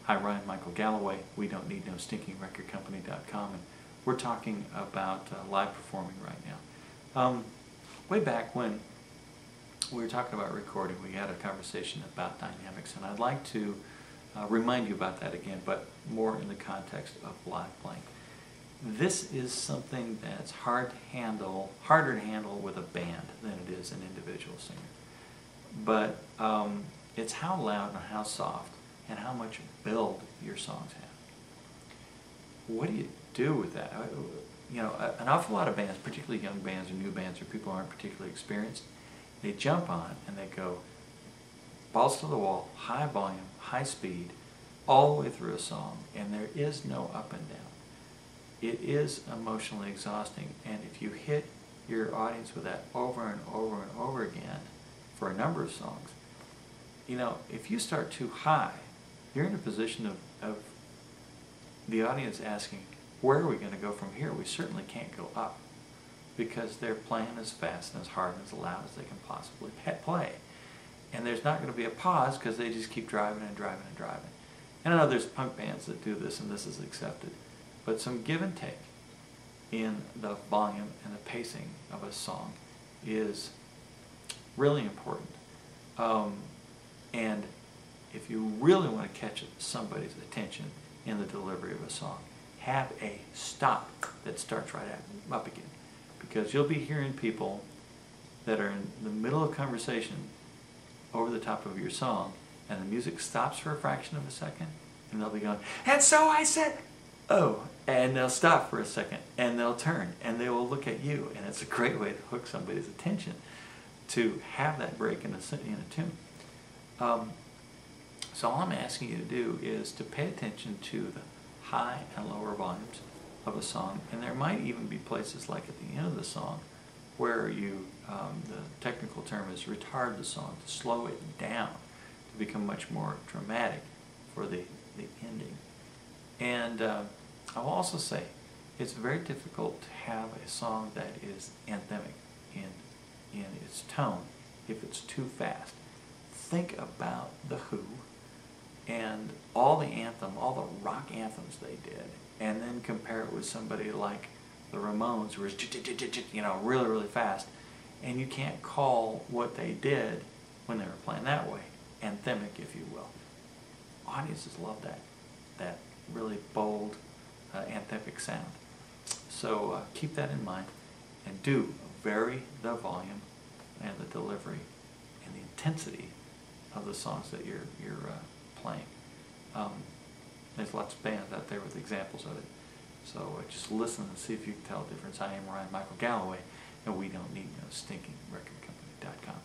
Hi, Ryan Michael Galloway. We don't need no stinkingrecordcompany.com, and we're talking about live performing right now. Way back when we were talking about recording, we had a conversation about dynamics, and I'd like to remind you about that again, but more in the context of live playing. This is something that's harder to handle with a band than it is an individual singer. But it's how loud and how soft and how much build your songs have. What do you do with that? You know, an awful lot of bands, particularly young bands or new bands or people who aren't particularly experienced, they jump on and they go balls to the wall, high volume, high speed, all the way through a song, and there is no up and down. It is emotionally exhausting, and if you hit your audience with that over and over and over again for a number of songs, you know, if you start too high, you're in a position of the audience asking, where are we going to go from here? We certainly can't go up, because they're playing as fast and as hard and as loud as they can possibly play. And there's not going to be a pause because they just keep driving and driving and driving. And I know there's punk bands that do this and this is accepted, but some give and take in the volume and the pacing of a song is really important. And if you really want to catch somebody's attention in the delivery of a song, have a stop that starts right up again. Because you'll be hearing people that are in the middle of conversation over the top of your song, and the music stops for a fraction of a second, and they'll be going, and so I said, oh, and they'll stop for a second, and they'll turn, and they will look at you, and it's a great way to hook somebody's attention, to have that break in a tune. So all I'm asking you to do is to pay attention to the high and lower volumes of a song, and there might even be places like at the end of the song where you, the technical term is retard the song, to slow it down, to become much more dramatic for the ending. And I will also say, it's very difficult to have a song that is anthemic in its tone if it's too fast. Think about The Who and all the rock anthems they did, and then compare it with somebody like the Ramones, who was, you know, really, really fast, and you can't call what they did when they were playing that way anthemic, if you will. Audiences love that really bold, anthemic sound. So keep that in mind, and do vary the volume and the delivery and the intensity of the songs that you're playing. There's lots of bands out there with examples of it. So just listen and see if you can tell the difference. I am Ryan Michael Galloway, and we don't need no stinkingrecordcompany.com.